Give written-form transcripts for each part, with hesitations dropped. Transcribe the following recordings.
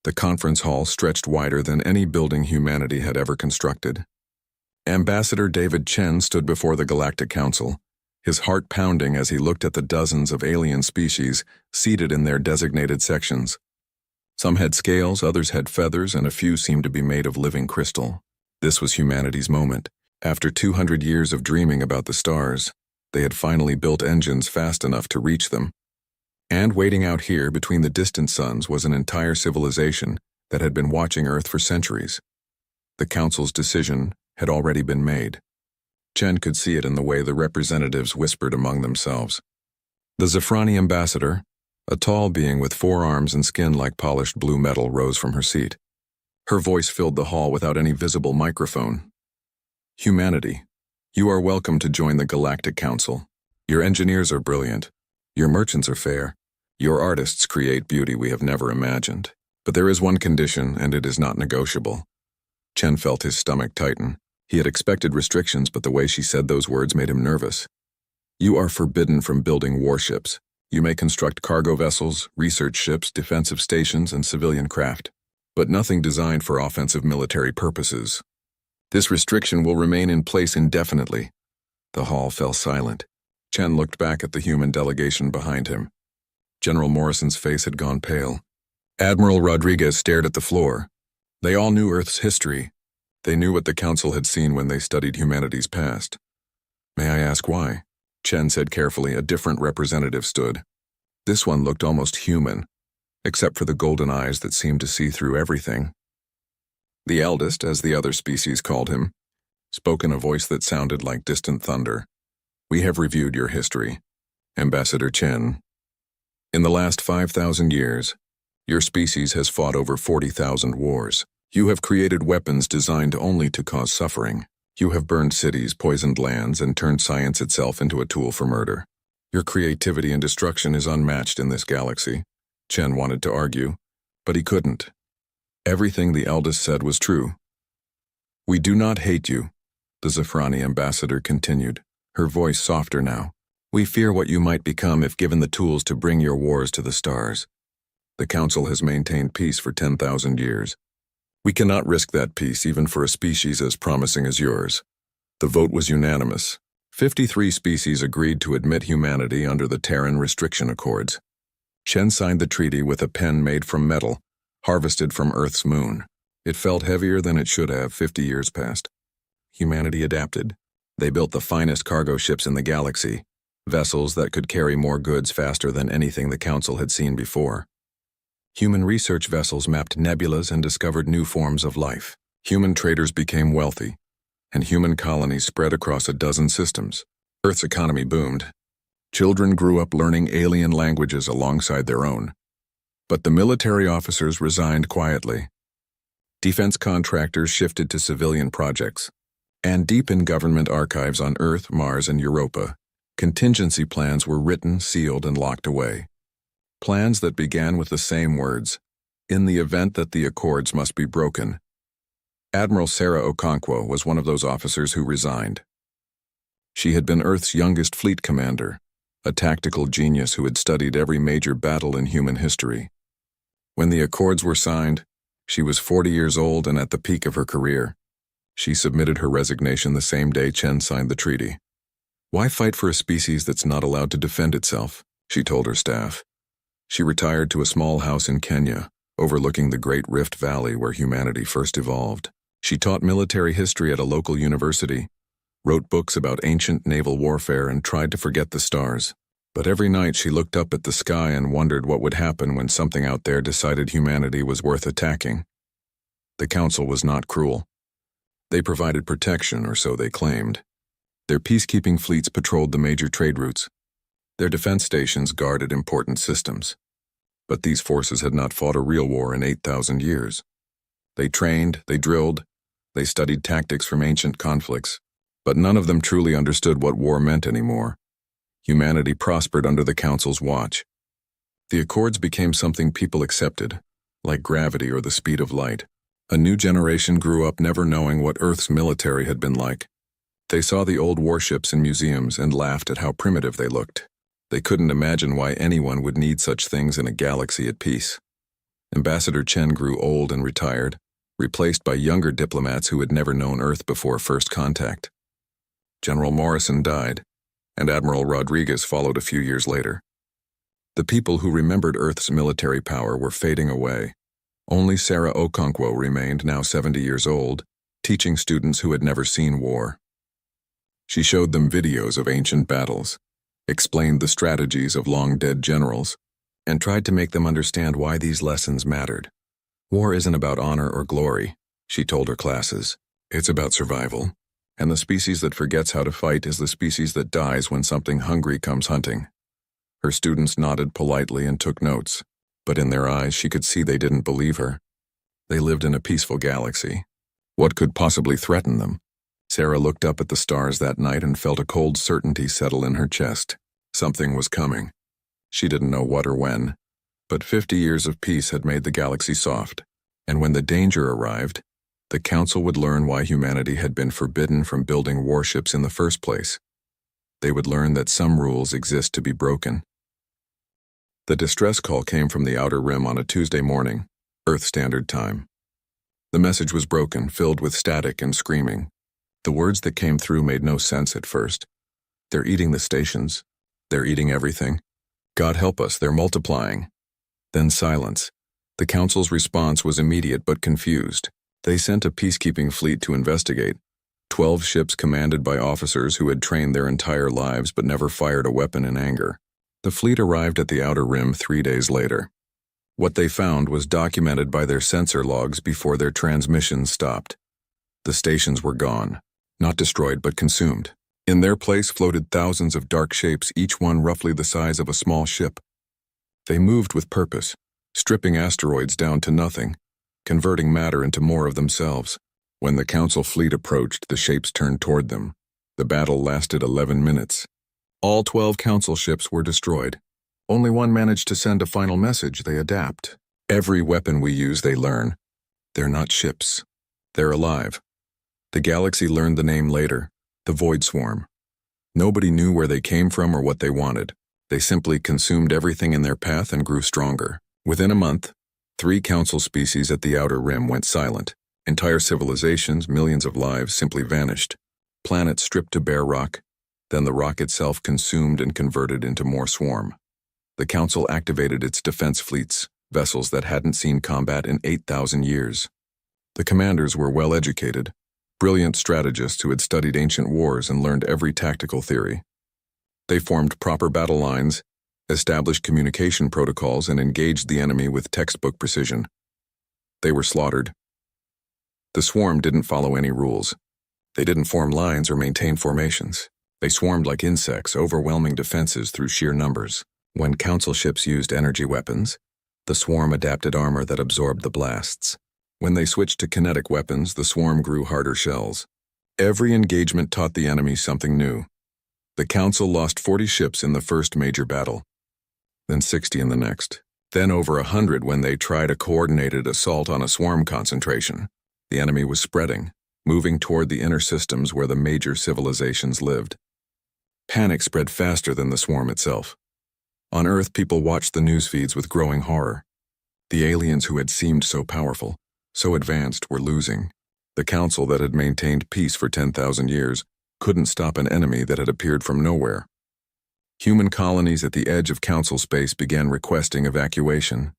The conference hall stretched wider than any building humanity had ever constructed. Ambassador David Chen stood before the Galactic Council, his heart pounding as he looked at the dozens of alien species seated in their designated sections. Some had scales, others had feathers, and a few seemed to be made of living crystal. This was humanity's moment. After 200 years of dreaming about the stars, they had finally built engines fast enough to reach them. And waiting out here between the distant suns was an entire civilization that had been watching Earth for centuries. The Council's decision had already been made. Chen could see it in the way the representatives whispered among themselves. The Zafrani ambassador, a tall being with 4 arms and skin like polished blue metal, rose from her seat. Her voice filled the hall without any visible microphone. Humanity, you are welcome to join the Galactic Council. Your engineers are brilliant. Your merchants are fair. Your artists create beauty we have never imagined. But there is one condition, and it is not negotiable. Chen felt his stomach tighten. He had expected restrictions, but the way she said those words made him nervous. You are forbidden from building warships. You may construct cargo vessels, research ships, defensive stations, and civilian craft, but nothing designed for offensive military purposes. This restriction will remain in place indefinitely. The hall fell silent. Chen looked back at the human delegation behind him. General Morrison's face had gone pale. Admiral Rodriguez stared at the floor. They all knew Earth's history. They knew what the Council had seen when they studied humanity's past. May I ask why? Chen said carefully. A different representative stood. This one looked almost human, except for the golden eyes that seemed to see through everything. The eldest, as the other species called him, spoke in a voice that sounded like distant thunder. We have reviewed your history, Ambassador Chen. In the last 5,000 years, your species has fought over 40,000 wars. You have created weapons designed only to cause suffering. You have burned cities, poisoned lands, and turned science itself into a tool for murder. Your creativity and destruction is unmatched in this galaxy. Chen wanted to argue, but he couldn't. Everything the eldest said was true. We do not hate you, the Zafrani ambassador continued, her voice softer now. We fear what you might become if given the tools to bring your wars to the stars. The Council has maintained peace for 10,000 years. We cannot risk that peace even for a species as promising as yours. The vote was unanimous. 53 species agreed to admit humanity under the Terran Restriction Accords. Chen signed the treaty with a pen made from metal, harvested from Earth's moon. It felt heavier than it should have 50 years past. Humanity adapted. They built the finest cargo ships in the galaxy, vessels that could carry more goods faster than anything the Council had seen before. Human research vessels mapped nebulas and discovered new forms of life. Human traders became wealthy, and human colonies spread across a dozen systems. Earth's economy boomed. Children grew up learning alien languages alongside their own. But the military officers resigned quietly. Defense contractors shifted to civilian projects. And deep in government archives on Earth, Mars, and Europa, contingency plans were written, sealed, and locked away. Plans that began with the same words, in the event that the Accords must be broken. Admiral Sarah Okonkwo was one of those officers who resigned. She had been Earth's youngest fleet commander, a tactical genius who had studied every major battle in human history. When the Accords were signed, she was 40 years old and at the peak of her career. She submitted her resignation the same day Chen signed the treaty. Why fight for a species that's not allowed to defend itself? She told her staff. She retired to a small house in Kenya, overlooking the Great Rift Valley where humanity first evolved. She taught military history at a local university, wrote books about ancient naval warfare, and tried to forget the stars. But every night she looked up at the sky and wondered what would happen when something out there decided humanity was worth attacking. The Council was not cruel. They provided protection, or so they claimed. Their peacekeeping fleets patrolled the major trade routes. Their defense stations guarded important systems. But these forces had not fought a real war in 8,000 years. They trained, they drilled, they studied tactics from ancient conflicts, but none of them truly understood what war meant anymore. Humanity prospered under the Council's watch. The Accords became something people accepted, like gravity or the speed of light. A new generation grew up never knowing what Earth's military had been like. They saw the old warships in museums and laughed at how primitive they looked. They couldn't imagine why anyone would need such things in a galaxy at peace. Ambassador Chen grew old and retired, replaced by younger diplomats who had never known Earth before first contact. General Morrison died, and Admiral Rodriguez followed a few years later. The people who remembered Earth's military power were fading away. Only Sarah Okonkwo remained, now 70 years old, teaching students who had never seen war. She showed them videos of ancient battles, explained the strategies of long-dead generals, and tried to make them understand why these lessons mattered. War isn't about honor or glory, she told her classes. It's about survival, and the species that forgets how to fight is the species that dies when something hungry comes hunting. Her students nodded politely and took notes, but in their eyes she could see they didn't believe her. They lived in a peaceful galaxy. What could possibly threaten them? Sarah looked up at the stars that night and felt a cold certainty settle in her chest. Something was coming. She didn't know what or when, but 50 years of peace had made the galaxy soft, and when the danger arrived, the Council would learn why humanity had been forbidden from building warships in the first place. They would learn that some rules exist to be broken. The distress call came from the Outer Rim on a Tuesday morning, Earth Standard Time. The message was broken, filled with static and screaming. The words that came through made no sense at first. They're eating the stations. They're eating everything. God help us, they're multiplying. Then silence. The Council's response was immediate but confused. They sent a peacekeeping fleet to investigate. 12 ships commanded by officers who had trained their entire lives but never fired a weapon in anger. The fleet arrived at the Outer Rim 3 days later. What they found was documented by their sensor logs before their transmissions stopped. The stations were gone, not destroyed but consumed. In their place floated thousands of dark shapes, each one roughly the size of a small ship. They moved with purpose, stripping asteroids down to nothing, converting matter into more of themselves. When the Council fleet approached, the shapes turned toward them. The battle lasted 11 minutes. All 12 Council ships were destroyed. Only one managed to send a final message. They adapt. Every weapon we use, they learn. They're not ships. They're alive. The galaxy learned the name later, the Void Swarm. Nobody knew where they came from or what they wanted. They simply consumed everything in their path and grew stronger. Within a month, 3 Council species at the Outer Rim went silent. Entire civilizations, millions of lives, simply vanished. Planets stripped to bare rock, then the rock itself consumed and converted into more swarm. The Council activated its defense fleets, vessels that hadn't seen combat in 8,000 years. The commanders were well-educated, brilliant strategists who had studied ancient wars and learned every tactical theory. They formed proper battle lines, established communication protocols, and engaged the enemy with textbook precision. They were slaughtered. The swarm didn't follow any rules. They didn't form lines or maintain formations. They swarmed like insects, overwhelming defenses through sheer numbers. When Council ships used energy weapons, the swarm adapted armor that absorbed the blasts. When they switched to kinetic weapons, the swarm grew harder shells. Every engagement taught the enemy something new. The Council lost 40 ships in the first major battle, then 60 in the next, then over 100 when they tried a coordinated assault on a swarm concentration. The enemy was spreading, moving toward the inner systems where the major civilizations lived. Panic spread faster than the swarm itself. On Earth, people watched the news feeds with growing horror. The aliens who had seemed so powerful, so advanced, were losing. The Council that had maintained peace for 10,000 years couldn't stop an enemy that had appeared from nowhere. Human colonies at the edge of Council space began requesting evacuation.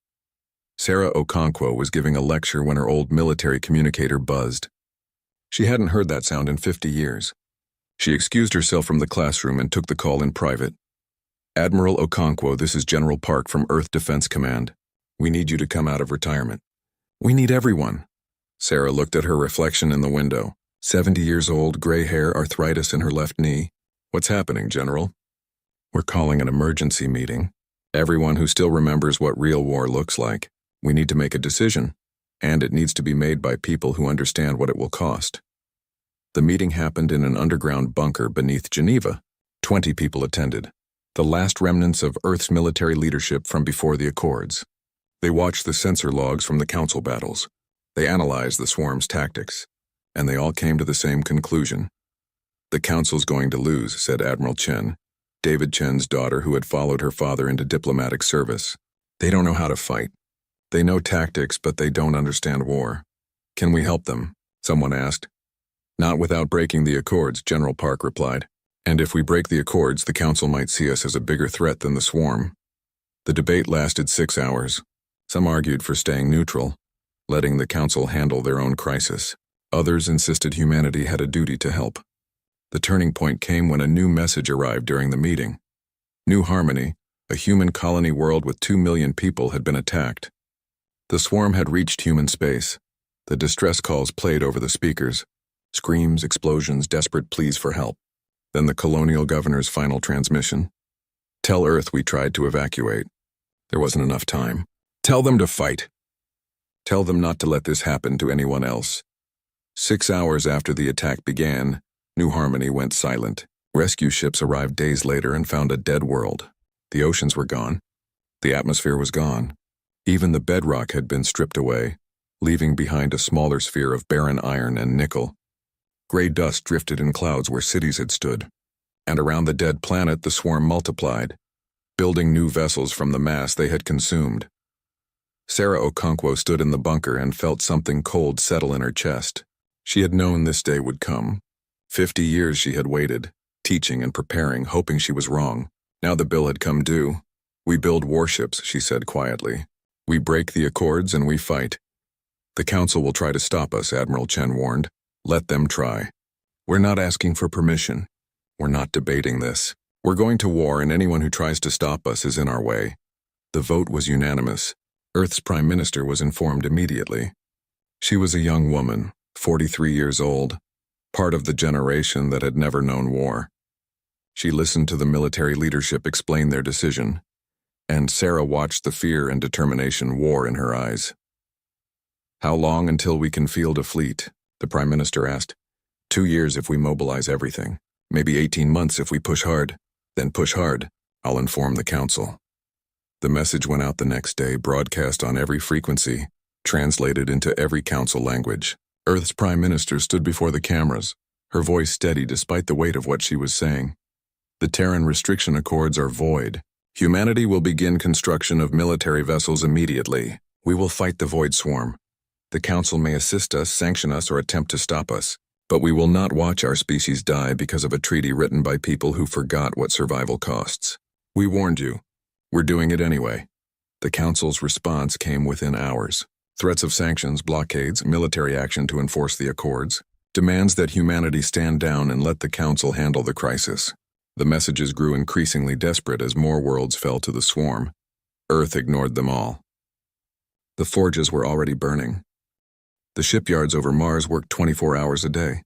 Sarah Okonkwo was giving a lecture when her old military communicator buzzed. She hadn't heard that sound in 50 years. She excused herself from the classroom and took the call in private. Admiral Okonkwo, this is General Park from Earth Defense Command. We need you to come out of retirement. We need everyone. Sarah looked at her reflection in the window. 70 years old, gray hair, arthritis in her left knee. What's happening, General? We're calling an emergency meeting. Everyone who still remembers what real war looks like. We need to make a decision, and it needs to be made by people who understand what it will cost. The meeting happened in an underground bunker beneath Geneva. 20 people attended, the last remnants of Earth's military leadership from before the Accords. They watched the sensor logs from the Council battles. They analyzed the swarm's tactics, and they all came to the same conclusion. The Council's going to lose, said Admiral Chen, David Chen's daughter who had followed her father into diplomatic service. They don't know how to fight. They know tactics, but they don't understand war. Can we help them? Someone asked. Not without breaking the accords, General Park replied. And if we break the accords, the council might see us as a bigger threat than the swarm. The debate lasted 6 hours. Some argued for staying neutral, letting the council handle their own crisis. Others insisted humanity had a duty to help. The turning point came when a new message arrived during the meeting. New Harmony, a human colony world with 2 million people, had been attacked. The swarm had reached human space. The distress calls played over the speakers. Screams, explosions, desperate pleas for help. Then the colonial governor's final transmission. Tell Earth we tried to evacuate. There wasn't enough time. Tell them to fight. Tell them not to let this happen to anyone else. 6 hours after the attack began, New Harmony went silent. Rescue ships arrived days later and found a dead world. The oceans were gone. The atmosphere was gone. Even the bedrock had been stripped away, leaving behind a smaller sphere of barren iron and nickel. Gray dust drifted in clouds where cities had stood. And around the dead planet, the swarm multiplied, building new vessels from the mass they had consumed. Sarah Okonkwo stood in the bunker and felt something cold settle in her chest. She had known this day would come. 50 years she had waited, teaching and preparing, hoping she was wrong. Now the bill had come due. We build warships, she said quietly. We break the accords and we fight. The council will try to stop us, Admiral Chen warned. Let them try. We're not asking for permission. We're not debating this. We're going to war, and anyone who tries to stop us is in our way. The vote was unanimous. Earth's Prime Minister was informed immediately. She was a young woman, 43 years old, part of the generation that had never known war. She listened to the military leadership explain their decision, and Sarah watched the fear and determination war in her eyes. How long until we can field a fleet? The Prime Minister asked. 2 years if we mobilize everything. Maybe 18 months if we push hard. Then push hard. I'll inform the council. The message went out the next day, broadcast on every frequency, translated into every council language. Earth's Prime Minister stood before the cameras, her voice steady despite the weight of what she was saying. The Terran restriction accords are void. Humanity will begin construction of military vessels immediately. We will fight the void swarm. The council may assist us, sanction us, or attempt to stop us. But we will not watch our species die because of a treaty written by people who forgot what survival costs. We warned you. We're doing it anyway. The council's response came within hours. Threats of sanctions, blockades, military action to enforce the accords, demands that humanity stand down and let the council handle the crisis. The messages grew increasingly desperate as more worlds fell to the swarm. Earth ignored them all. The forges were already burning. The shipyards over Mars worked 24 hours a day.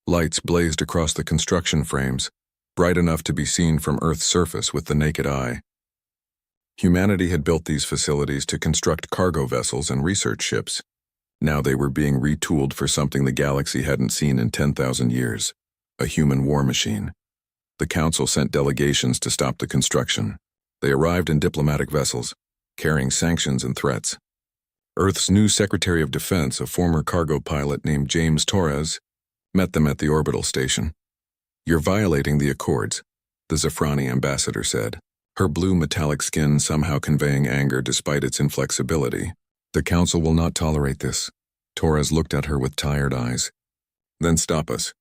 Lights blazed across the construction frames, bright enough to be seen from Earth's surface with the naked eye. Humanity had built these facilities to construct cargo vessels and research ships. Now they were being retooled for something the galaxy hadn't seen in 10,000 years, a human war machine. The council sent delegations to stop the construction. They arrived in diplomatic vessels, carrying sanctions and threats. Earth's new Secretary of Defense, a former cargo pilot named James Torres, met them at the orbital station. You're violating the accords, the Zafrani ambassador said, her blue metallic skin somehow conveying anger despite its inflexibility. The council will not tolerate this. Torres looked at her with tired eyes. Then stop us.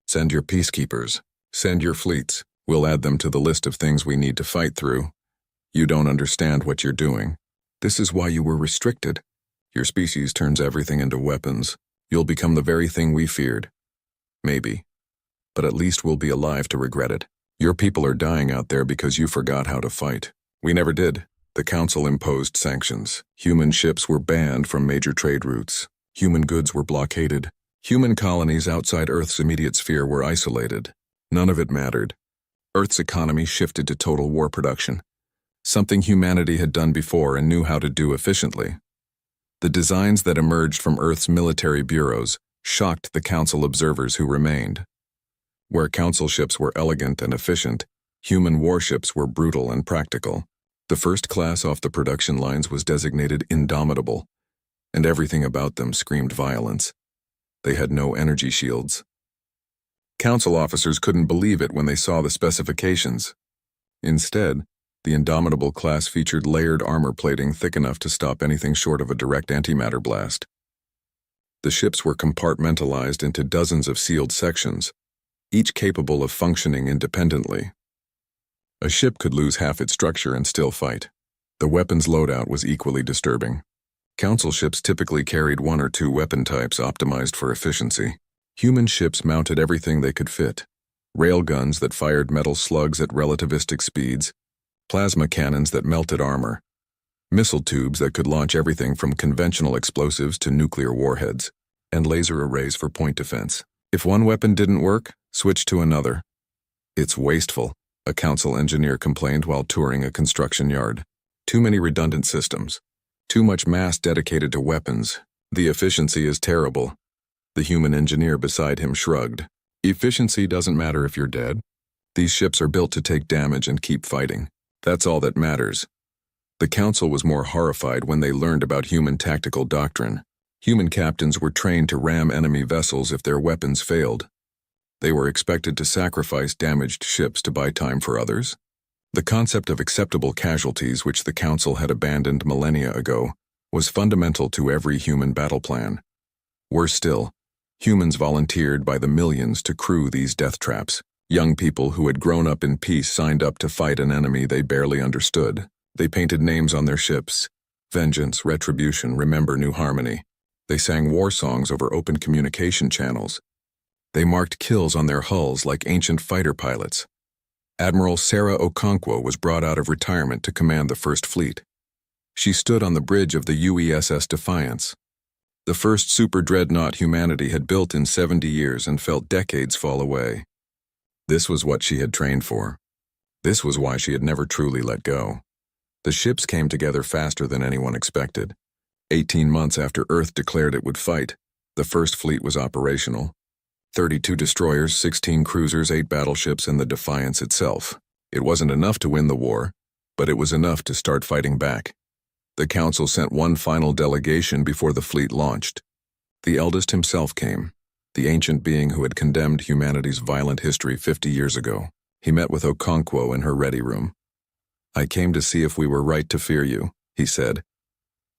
Send your peacekeepers. Send your fleets. We'll add them to the list of things we need to fight through. You don't understand what you're doing. This is why you were restricted. Your species turns everything into weapons. You'll become the very thing we feared. Maybe. But at least we'll be alive to regret it. Your people are dying out there because you forgot how to fight. We never did. The council imposed sanctions. Human ships were banned from major trade routes. Human goods were blockaded. Human colonies outside Earth's immediate sphere were isolated. None of it mattered. Earth's economy shifted to total war production, something humanity had done before and knew how to do efficiently. The designs that emerged from Earth's military bureaus shocked the council observers who remained. Where council ships were elegant and efficient, human warships were brutal and practical. The first class off the production lines was designated indomitable, and everything about them screamed violence. They had no energy shields. Council officers couldn't believe it when they saw the specifications. Instead, The Indomitable class featured layered armor plating thick enough to stop anything short of a direct antimatter blast. The ships were compartmentalized into dozens of sealed sections, each capable of functioning independently. A ship could lose half its structure and still fight. The weapons loadout was equally disturbing. Council ships typically carried one or two weapon types optimized for efficiency. Human ships mounted everything they could fit. Railguns that fired metal slugs at relativistic speeds, plasma cannons that melted armor, missile tubes that could launch everything from conventional explosives to nuclear warheads, and laser arrays for point defense. If one weapon didn't work, switch to another. It's wasteful, a council engineer complained while touring a construction yard. Too many redundant systems. Too much mass dedicated to weapons. The efficiency is terrible. The human engineer beside him shrugged. Efficiency doesn't matter if you're dead. These ships are built to take damage and keep fighting. That's all that matters. The council was more horrified when they learned about human tactical doctrine. Human captains were trained to ram enemy vessels if their weapons failed. They were expected to sacrifice damaged ships to buy time for others. The concept of acceptable casualties, which the council had abandoned millennia ago, was fundamental to every human battle plan. Worse still, humans volunteered by the millions to crew these death traps. Young people who had grown up in peace signed up to fight an enemy they barely understood. They painted names on their ships: vengeance, retribution, remember, new harmony. They sang war songs over open communication channels. They marked kills on their hulls like ancient fighter pilots. Admiral Sarah Okonkwo was brought out of retirement to command the First Fleet. She stood on the bridge of the UESS Defiance, the first super dreadnought humanity had built in 70 years, and felt decades fall away. This was what she had trained for. This was why she had never truly let go. The ships came together faster than anyone expected. 18 months after Earth declared it would fight, the First Fleet was operational. 32 destroyers, 16 cruisers, 8 battleships, and the Defiance itself. It wasn't enough to win the war, but it was enough to start fighting back. The council sent one final delegation before the fleet launched. The eldest himself came, the ancient being who had condemned humanity's violent history 50 years ago. He met with Okonkwo in her ready room. "I came to see if we were right to fear you," he said.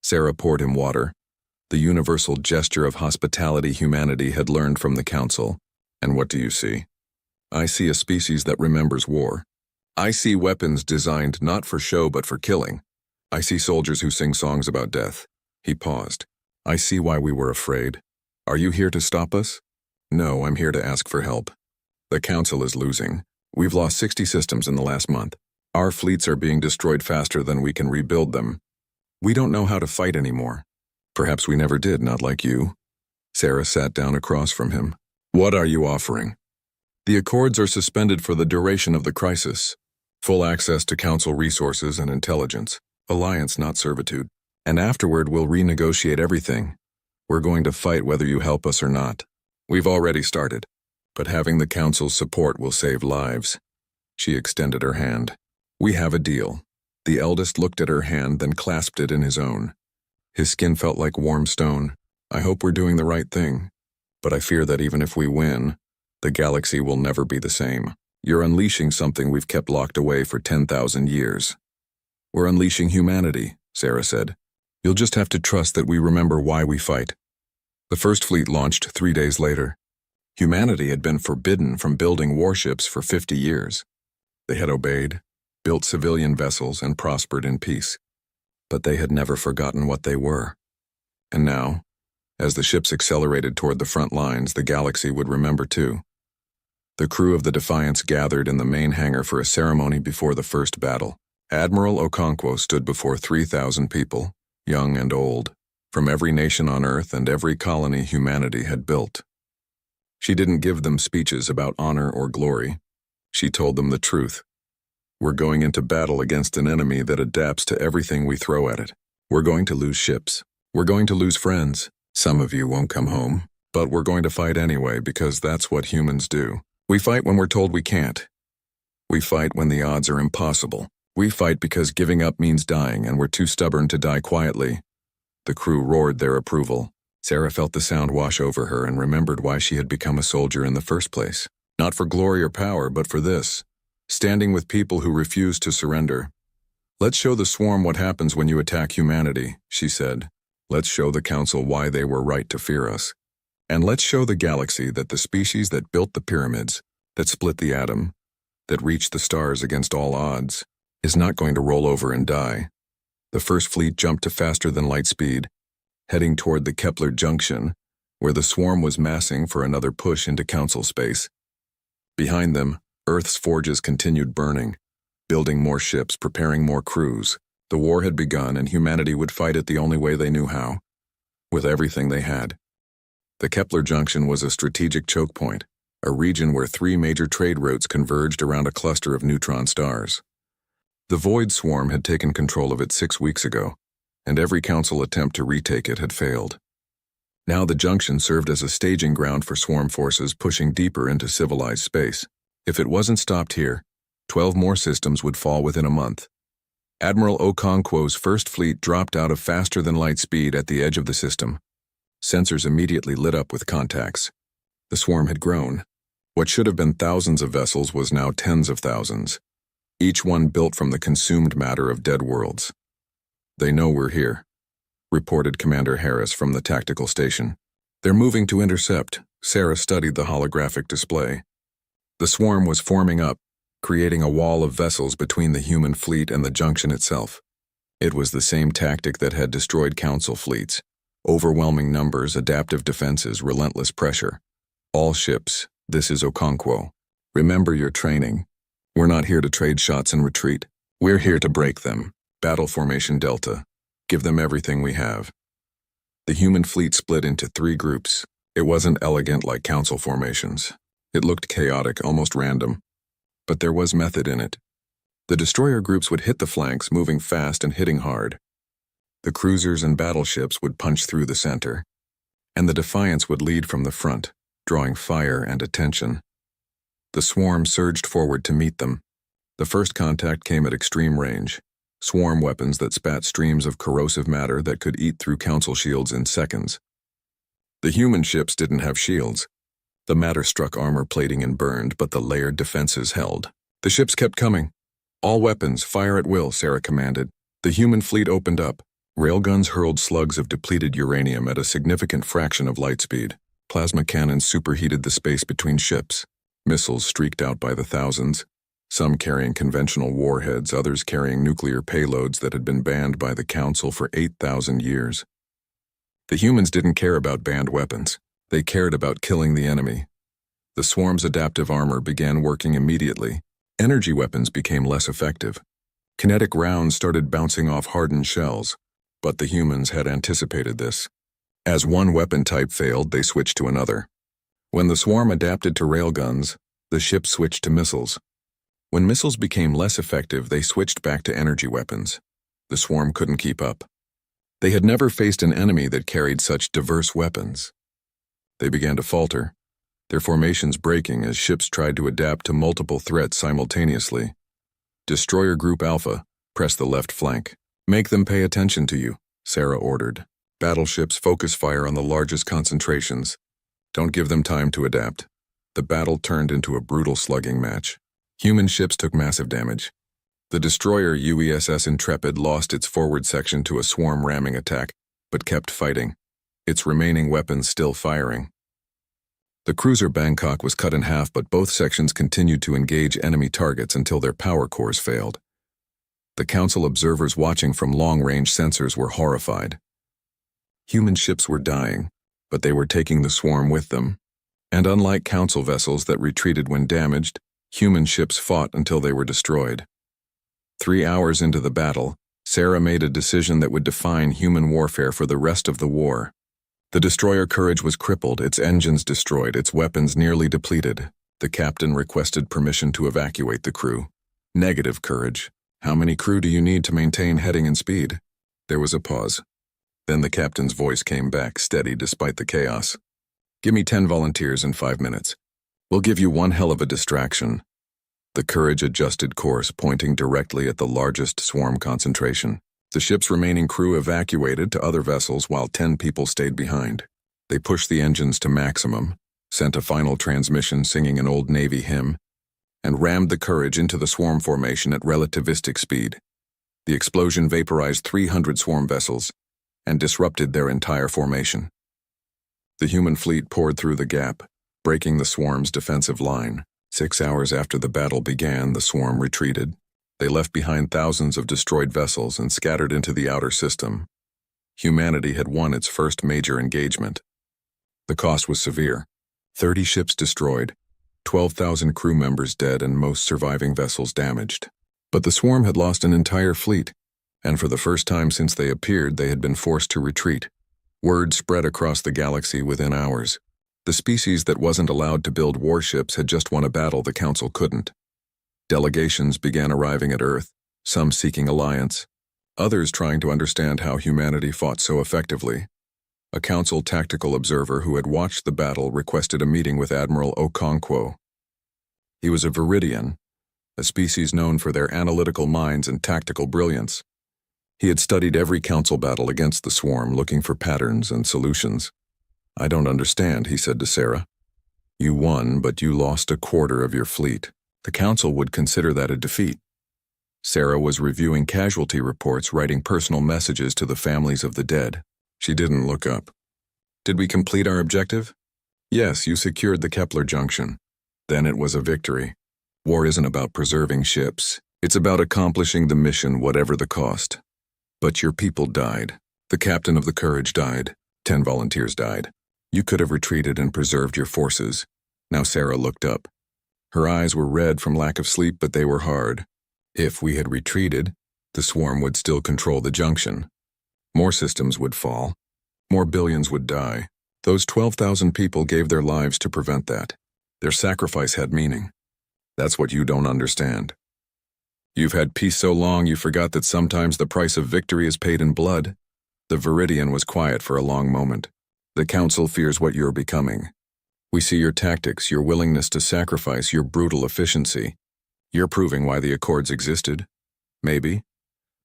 Sarah poured him water, the universal gesture of hospitality humanity had learned from the council. "And what do you see?" "I see a species that remembers war. I see weapons designed not for show but for killing. I see soldiers who sing songs about death." He paused. "I see why we were afraid. Are you here to stop us?" "No, I'm here to ask for help. The council is losing. We've lost 60 systems in the last month. Our fleets are being destroyed faster than we can rebuild them. We don't know how to fight anymore." "Perhaps we never did, not like you." Sarah sat down across from him. "What are you offering?" "The Accords are suspended for the duration of the crisis. Full access to council resources and intelligence. Alliance, not servitude. And afterward we'll renegotiate everything. We're going to fight whether you help us or not. We've already started. But having the council's support will save lives." She extended her hand. "We have a deal." The eldest looked at her hand, then clasped it in his own. His skin felt like warm stone. "I hope we're doing the right thing. But I fear that even if we win, the galaxy will never be the same. You're unleashing something we've kept locked away for 10,000 years. "We're unleashing humanity," Sarah said. "You'll just have to trust that we remember why we fight." The First Fleet launched 3 days later. Humanity had been forbidden from building warships for 50 years. They had obeyed, built civilian vessels, and prospered in peace. But they had never forgotten what they were. And now, as the ships accelerated toward the front lines, the galaxy would remember too. The crew of the Defiance gathered in the main hangar for a ceremony before the first battle. Admiral Okonkwo stood before 3,000 people, young and old, from every nation on Earth and every colony humanity had built. She didn't give them speeches about honor or glory. She told them the truth. "We're going into battle against an enemy that adapts to everything we throw at it. We're going to lose ships. We're going to lose friends. Some of you won't come home, but we're going to fight anyway because that's what humans do. We fight when we're told we can't. We fight when the odds are impossible. We fight because giving up means dying, and we're too stubborn to die quietly." The crew roared their approval. Sarah felt the sound wash over her and remembered why she had become a soldier in the first place. Not for glory or power, but for this: standing with people who refused to surrender. "Let's show the swarm what happens when you attack humanity," she said. "Let's show the council why they were right to fear us. And let's show the galaxy that the species that built the pyramids, that split the atom, that reached the stars against all odds, is not going to roll over and die." The first fleet jumped to faster than light speed, heading toward the Kepler junction, where the swarm was massing for another push into council space. Behind them, Earth's forges continued burning, building more ships, preparing more crews. The war had begun, and humanity would fight it the only way they knew how, with everything they had. The Kepler junction was a strategic choke point, a region where 3 major trade routes converged around a cluster of neutron stars. The Void Swarm had taken control of it 6 weeks ago, and every council attempt to retake it had failed. Now the junction served as a staging ground for swarm forces pushing deeper into civilized space. If it wasn't stopped here, 12 more systems would fall within a month. Admiral Okonkwo's first fleet dropped out of faster-than-light speed at the edge of the system. Sensors immediately lit up with contacts. The swarm had grown. What should have been thousands of vessels was now tens of thousands, each one built from the consumed matter of dead worlds. "They know we're here," reported Commander Harris from the tactical station. "They're moving to intercept." Sarah studied the holographic display. The swarm was forming up, creating a wall of vessels between the human fleet and the junction itself. It was the same tactic that had destroyed council fleets. Overwhelming numbers, adaptive defenses, relentless pressure. "All ships, this is Okonkwo. Remember your training. We're not here to trade shots and retreat. We're here to break them. Battle formation Delta. Give them everything we have." The human fleet split into 3 groups. It wasn't elegant like council formations. It looked chaotic, almost random. But there was method in it. The destroyer groups would hit the flanks, moving fast and hitting hard. The cruisers and battleships would punch through the center. And the Defiance would lead from the front, drawing fire and attention. The swarm surged forward to meet them. The first contact came at extreme range. Swarm weapons that spat streams of corrosive matter that could eat through council shields in seconds. The human ships didn't have shields. The matter struck armor plating and burned, but the layered defenses held. The ships kept coming. "All weapons, fire at will," Sarah commanded. The human fleet opened up. Railguns hurled slugs of depleted uranium at a significant fraction of light speed. Plasma cannons superheated the space between ships. Missiles streaked out by the thousands, some carrying conventional warheads, others carrying nuclear payloads that had been banned by the Council for 8,000 years. The humans didn't care about banned weapons. They cared about killing the enemy. The swarm's adaptive armor began working immediately. Energy weapons became less effective. Kinetic rounds started bouncing off hardened shells, but the humans had anticipated this. As one weapon type failed, they switched to another. When the swarm adapted to railguns, the ships switched to missiles. When missiles became less effective, they switched back to energy weapons. The swarm couldn't keep up. They had never faced an enemy that carried such diverse weapons. They began to falter, their formations breaking as ships tried to adapt to multiple threats simultaneously. "Destroyer Group Alpha, press the left flank. Make them pay attention to you," Sarah ordered. "Battleships focus fire on the largest concentrations. Don't give them time to adapt." The battle turned into a brutal slugging match. Human ships took massive damage. The destroyer UESS Intrepid lost its forward section to a swarm ramming attack, but kept fighting, its remaining weapons still firing. The cruiser Bangkok was cut in half, but both sections continued to engage enemy targets until their power cores failed. The Council observers watching from long-range sensors were horrified. Human ships were dying, but they were taking the swarm with them. And unlike Council vessels that retreated when damaged, human ships fought until they were destroyed. 3 hours into the battle, Sarah made a decision that would define human warfare for the rest of the war. The destroyer Courage was crippled, its engines destroyed, its weapons nearly depleted. The captain requested permission to evacuate the crew. "Negative, Courage. How many crew do you need to maintain heading and speed?" There was a pause. Then the captain's voice came back, steady despite the chaos. "Give me 10 volunteers in 5 minutes. We'll give you one hell of a distraction." The Courage adjusted course, pointing directly at the largest swarm concentration. The ship's remaining crew evacuated to other vessels while 10 people stayed behind. They pushed the engines to maximum, sent a final transmission singing an old Navy hymn, and rammed the Courage into the swarm formation at relativistic speed. The explosion vaporized 300 swarm vessels and disrupted their entire formation. The human fleet poured through the gap, breaking the swarm's defensive line. 6 hours after the battle began, the swarm retreated. They left behind thousands of destroyed vessels and scattered into the outer system. Humanity had won its first major engagement. The cost was severe. 30 ships destroyed, 12,000 crew members dead, and most surviving vessels damaged. But the swarm had lost an entire fleet, and for the first time since they appeared, they had been forced to retreat. Word spread across the galaxy within hours. The species that wasn't allowed to build warships had just won a battle the Council couldn't. Delegations began arriving at Earth, some seeking alliance, others trying to understand how humanity fought so effectively. A Council tactical observer who had watched the battle requested a meeting with Admiral Okonkwo. He was a Viridian, a species known for their analytical minds and tactical brilliance. He had studied every Council battle against the swarm, looking for patterns and solutions. "I don't understand," he said to Sarah. "You won, but you lost a quarter of your fleet. The Council would consider that a defeat." Sarah was reviewing casualty reports, writing personal messages to the families of the dead. She didn't look up. "Did we complete our objective?" "Yes, you secured the Kepler Junction." "Then it was a victory. War isn't about preserving ships. It's about accomplishing the mission, whatever the cost." "But your people died. The captain of the Courage died. 10 volunteers died. You could have retreated and preserved your forces." Now Sarah looked up. Her eyes were red from lack of sleep, but they were hard. "If we had retreated, the swarm would still control the junction. More systems would fall. More billions would die. Those 12,000 people gave their lives to prevent that. Their sacrifice had meaning. That's what you don't understand. You've had peace so long you forgot that sometimes the price of victory is paid in blood." The Viridian was quiet for a long moment. "The Council fears what you're becoming. We see your tactics, your willingness to sacrifice, your brutal efficiency. You're proving why the Accords existed. Maybe.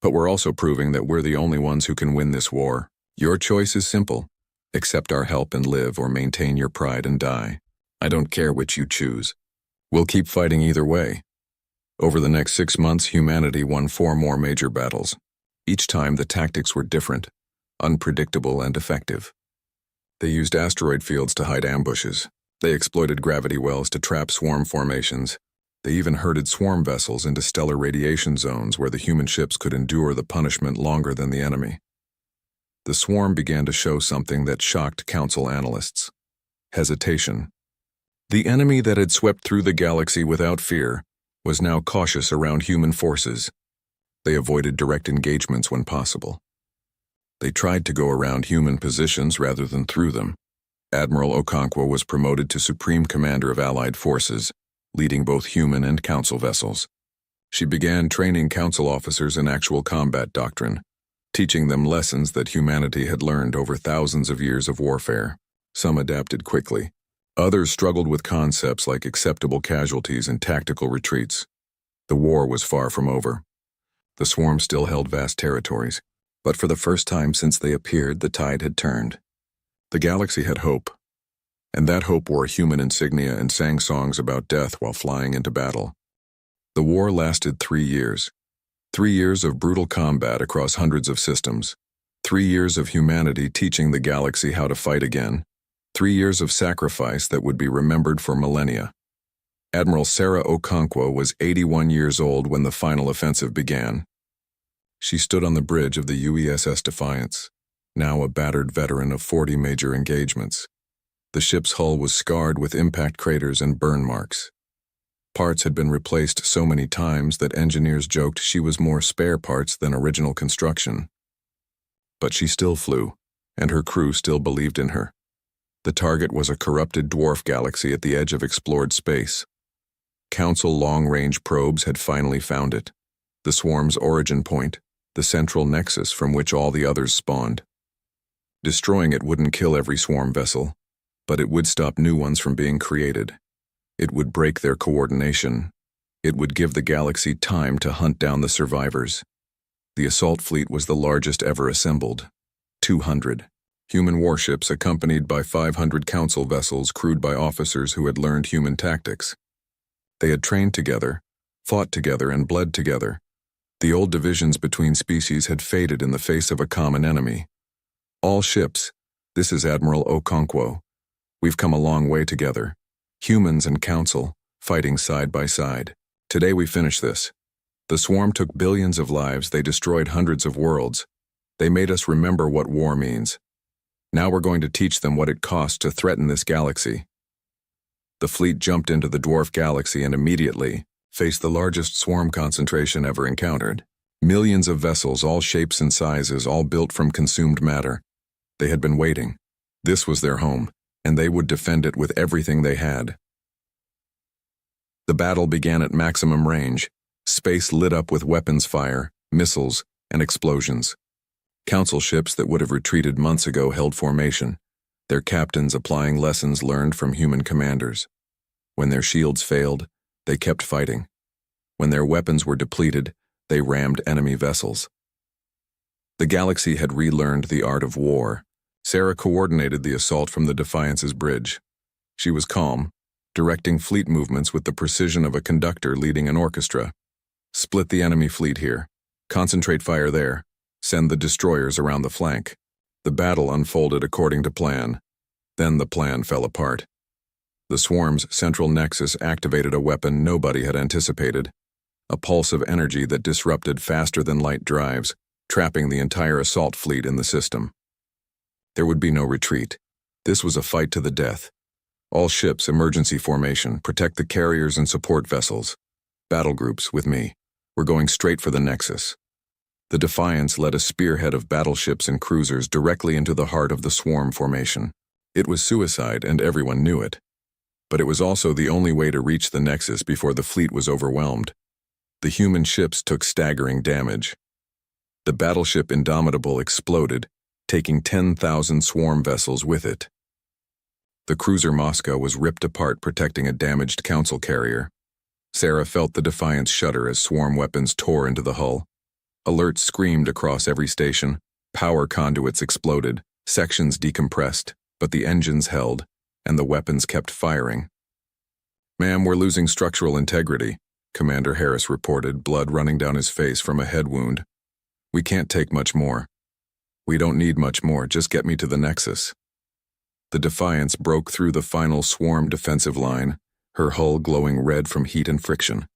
But we're also proving that we're the only ones who can win this war. Your choice is simple. Accept our help and live, or maintain your pride and die. I don't care which you choose. We'll keep fighting either way." Over the next 6 months, humanity won 4 more major battles. Each time the tactics were different, unpredictable and effective. They used asteroid fields to hide ambushes. They exploited gravity wells to trap swarm formations. They even herded swarm vessels into stellar radiation zones where the human ships could endure the punishment longer than the enemy. The swarm began to show something that shocked Council analysts: hesitation. The enemy that had swept through the galaxy without fear was now cautious around human forces. They avoided direct engagements when possible. They tried to go around human positions rather than through them. Admiral Okonkwo was promoted to Supreme Commander of Allied Forces, leading both human and Council vessels. She began training Council officers in actual combat doctrine, teaching them lessons that humanity had learned over thousands of years of warfare. Some adapted quickly. Others struggled with concepts like acceptable casualties and tactical retreats. The war was far from over. The swarm still held vast territories, but for the first time since they appeared, the tide had turned. The galaxy had hope, and that hope wore human insignia and sang songs about death while flying into battle. The war lasted 3 years. 3 years of brutal combat across hundreds of systems. 3 years of humanity teaching the galaxy how to fight again. 3 years of sacrifice that would be remembered for millennia. Admiral Sarah Okonkwo was 81 years old when the final offensive began. She stood on the bridge of the UESS Defiance, now a battered veteran of 40 major engagements. The ship's hull was scarred with impact craters and burn marks. Parts had been replaced so many times that engineers joked she was more spare parts than original construction. But she still flew, and her crew still believed in her. The target was a corrupted dwarf galaxy at the edge of explored space. Council long-range probes had finally found it, the swarm's origin point, the central nexus from which all the others spawned. Destroying it wouldn't kill every swarm vessel, but it would stop new ones from being created. It would break their coordination. It would give the galaxy time to hunt down the survivors. The assault fleet was the largest ever assembled, 200. Human warships accompanied by 500 Council vessels crewed by officers who had learned human tactics. They had trained together, fought together, and bled together. The old divisions between species had faded in the face of a common enemy. All ships, this is Admiral Okonkwo. We've come a long way together. Humans and council, fighting side by side. Today we finish this. The swarm took billions of lives, they destroyed hundreds of worlds. They made us remember what war means. Now we're going to teach them what it costs to threaten this galaxy. The fleet jumped into the dwarf galaxy and immediately faced the largest swarm concentration ever encountered. Millions of vessels, all shapes and sizes, all built from consumed matter. They had been waiting. This was their home, and they would defend it with everything they had. The battle began at maximum range. Space lit up with weapons fire, missiles, and explosions. Council ships that would have retreated months ago held formation, their captains applying lessons learned from human commanders. When their shields failed, they kept fighting. When their weapons were depleted, they rammed enemy vessels. The galaxy had relearned the art of war. Sarah coordinated the assault from the Defiance's bridge. She was calm, directing fleet movements with the precision of a conductor leading an orchestra. Split the enemy fleet here. Concentrate fire there. Send the destroyers around the flank. The battle unfolded according to plan. Then the plan fell apart. The swarm's central nexus activated a weapon nobody had anticipated. A pulse of energy that disrupted faster-than-light drives, trapping the entire assault fleet in the system. There would be no retreat. This was a fight to the death. All ships, emergency formation, protect the carriers and support vessels. Battle groups, with me. We're going straight for the nexus. The Defiance led a spearhead of battleships and cruisers directly into the heart of the swarm formation. It was suicide, and everyone knew it. But it was also the only way to reach the nexus before the fleet was overwhelmed. The human ships took staggering damage. The battleship Indomitable exploded, taking 10,000 swarm vessels with it. The cruiser Moscow was ripped apart, protecting a damaged council carrier. Sarah felt the Defiance shudder as swarm weapons tore into the hull. Alerts screamed across every station. Power conduits exploded, sections decompressed, but the engines held, and the weapons kept firing. "Ma'am, we're losing structural integrity," Commander Harris reported, blood running down his face from a head wound. "We can't take much more." "We don't need much more, just get me to the nexus." The Defiance broke through the final swarm defensive line, her hull glowing red from heat and friction.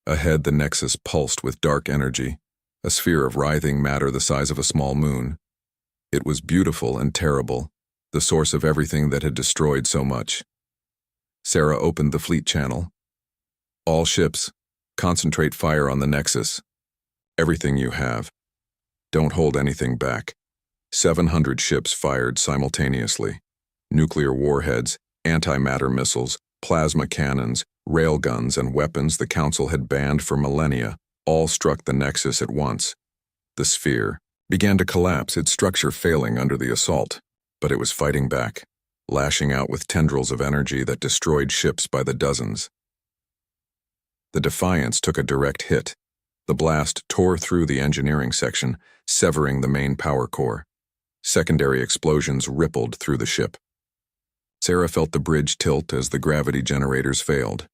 Ahead, the nexus pulsed with dark energy, a sphere of writhing matter the size of a small moon. It was beautiful and terrible, the source of everything that had destroyed so much. Sarah opened the fleet channel. "All ships, concentrate fire on the nexus. Everything you have. Don't hold anything back." 700 ships fired simultaneously. Nuclear warheads, antimatter missiles, plasma cannons, railguns, and weapons the Council had banned for millennia all struck the nexus at once. The sphere began to collapse, its structure failing under the assault, but it was fighting back, lashing out with tendrils of energy that destroyed ships by the dozens. The Defiance took a direct hit. The blast tore through the engineering section, severing the main power core. Secondary explosions rippled through the ship. Sarah felt the bridge tilt as the gravity generators failed.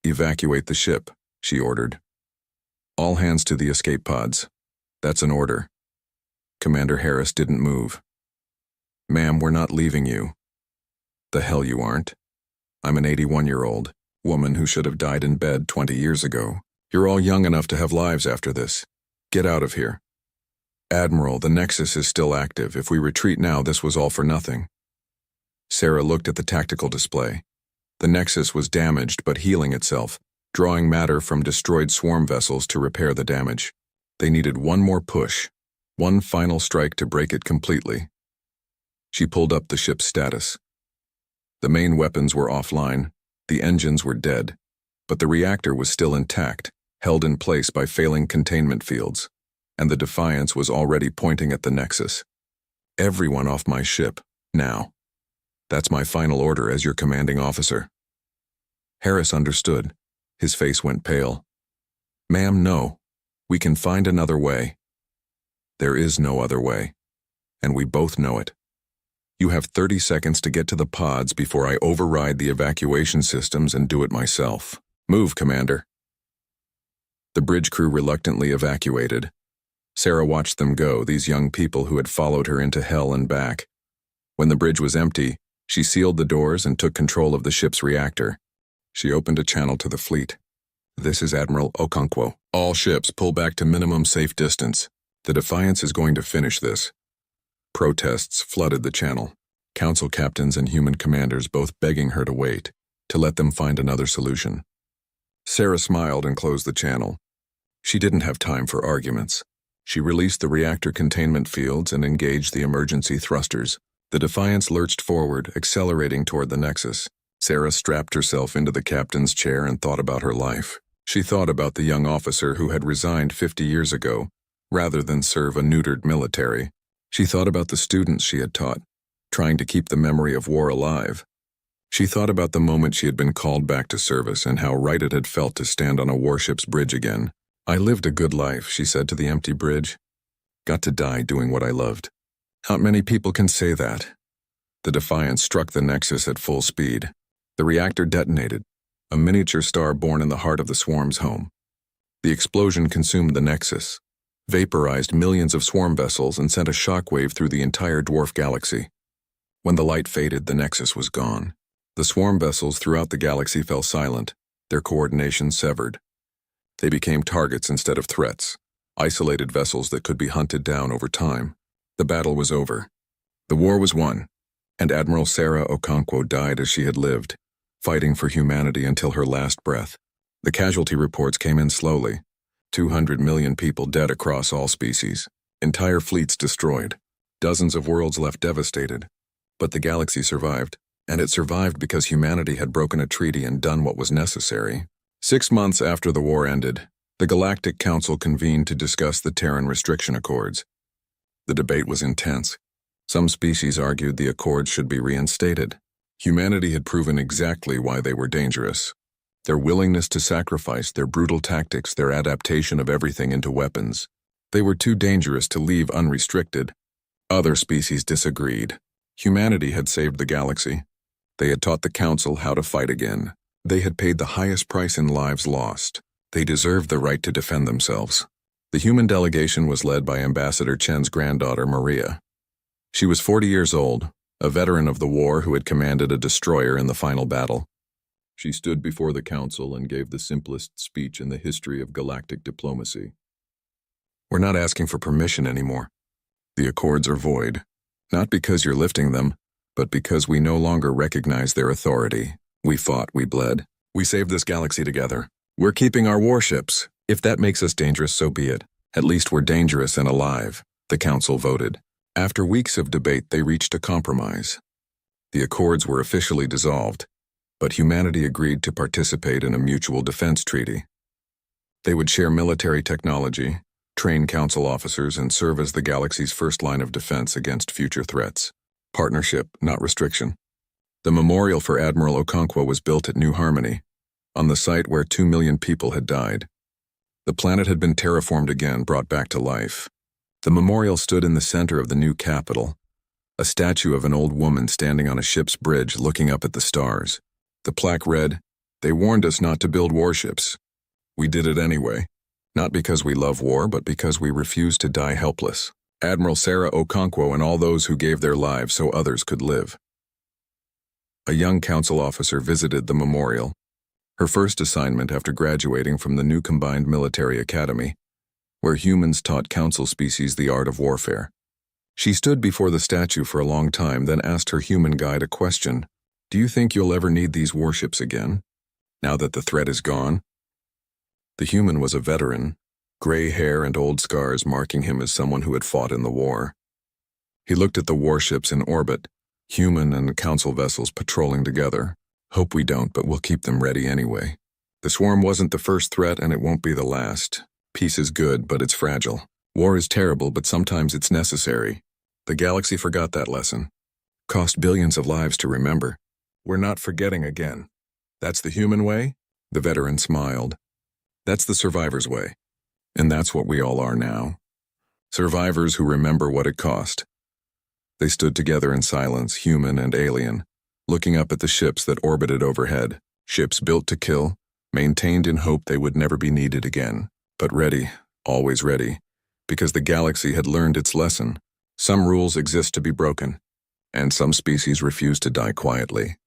"Evacuate the ship," she ordered. "All hands to the escape pods." "That's an order." Commander Harris didn't move. "Ma'am, we're not leaving you." "The hell you aren't. I'm an 81-year-old woman who should have died in bed 20 years ago. You're all young enough to have lives after this. Get out of here." "Admiral, the Nexus is still active. If we retreat now, this was all for nothing." Sarah looked at the tactical display. The Nexus was damaged but healing itself, drawing matter from destroyed swarm vessels to repair the damage. They needed one more push, one final strike to break it completely. She pulled up the ship's status. The main weapons were offline, the engines were dead, but the reactor was still intact, held in place by failing containment fields, and the Defiance was already pointing at the Nexus. "Everyone off my ship, now. That's my final order as your commanding officer." Harris understood. His face went pale. "Ma'am, no. We can find another way." "There is no other way, and we both know it. You have 30 seconds to get to the pods before I override the evacuation systems and do it myself. Move, Commander." The bridge crew reluctantly evacuated. Sarah watched them go, these young people who had followed her into hell and back. When the bridge was empty, she sealed the doors and took control of the ship's reactor. She opened a channel to the fleet. "This is Admiral Okonkwo. All ships pull back to minimum safe distance. The Defiance is going to finish this." Protests flooded the channel. Council captains and human commanders both begging her to wait, to let them find another solution. Sarah smiled and closed the channel. She didn't have time for arguments. She released the reactor containment fields and engaged the emergency thrusters. The Defiance lurched forward, accelerating toward the Nexus. Sarah strapped herself into the captain's chair and thought about her life. She thought about the young officer who had resigned 50 years ago, rather than serve a neutered military. She thought about the students she had taught, trying to keep the memory of war alive. She thought about the moment she had been called back to service and how right it had felt to stand on a warship's bridge again. "I lived a good life," she said to the empty bridge. "Got to die doing what I loved." Not many people can say that. The Defiance struck the Nexus at full speed. The reactor detonated, a miniature star born in the heart of the swarm's home. The explosion consumed the Nexus, vaporized millions of swarm vessels, and sent a shockwave through the entire dwarf galaxy. When the light faded, the Nexus was gone. The swarm vessels throughout the galaxy fell silent, their coordination severed. They became targets instead of threats, isolated vessels that could be hunted down over time. The battle was over. The war was won, and Admiral Sarah Okonkwo died as she had lived, fighting for humanity until her last breath. The casualty reports came in slowly. 200 million people dead across all species, entire fleets destroyed, dozens of worlds left devastated. But the galaxy survived, and it survived because humanity had broken a treaty and done what was necessary. 6 months after the war ended, the Galactic Council convened to discuss the Terran Restriction Accords. The debate was intense. Some species argued the accords should be reinstated. Humanity had proven exactly why they were dangerous. Their willingness to sacrifice, their brutal tactics, their adaptation of everything into weapons. They were too dangerous to leave unrestricted. Other species disagreed. Humanity had saved the galaxy. They had taught the Council how to fight again. They had paid the highest price in lives lost. They deserved the right to defend themselves. The human delegation was led by Ambassador Chen's granddaughter, Maria. She was 40 years old, a veteran of the war who had commanded a destroyer in the final battle. She stood before the Council and gave the simplest speech in the history of galactic diplomacy. "We're not asking for permission anymore. The accords are void, not because you're lifting them, but because we no longer recognize their authority. We fought, we bled. We saved this galaxy together. We're keeping our warships. If that makes us dangerous, so be it. At least we're dangerous and alive," the Council voted. After weeks of debate, they reached a compromise. The accords were officially dissolved, but humanity agreed to participate in a mutual defense treaty. They would share military technology, train Council officers, and serve as the galaxy's first line of defense against future threats. Partnership, not restriction. The memorial for Admiral Okonkwo was built at New Harmony, on the site where 2 million people had died. The planet had been terraformed again, brought back to life. The memorial stood in the center of the new capital, a statue of an old woman standing on a ship's bridge looking up at the stars. The plaque read, "They warned us not to build warships. We did it anyway, not because we love war, but because we refused to die helpless. Admiral Sarah Okonkwo and all those who gave their lives so others could live." A young Council officer visited the memorial, her first assignment after graduating from the new Combined Military Academy, where humans taught Council species the art of warfare. She stood before the statue for a long time, then asked her human guide a question. "Do you think you'll ever need these warships again, now that the threat is gone?" The human was a veteran, gray hair and old scars marking him as someone who had fought in the war. He looked at the warships in orbit, human and Council vessels patrolling together. "Hope we don't, but we'll keep them ready anyway. The swarm wasn't the first threat, and it won't be the last. Peace is good, but it's fragile. War is terrible, but sometimes it's necessary." The galaxy forgot that lesson. Cost billions of lives to remember. "We're not forgetting again. That's the human way?" The veteran smiled. "That's the survivor's way. And that's what we all are now. Survivors who remember what it cost." They stood together in silence, human and alien, looking up at the ships that orbited overhead, ships built to kill, maintained in hope they would never be needed again. but ready, always ready, because the galaxy had learned its lesson. Some rules exist to be broken, and some species refuse to die quietly.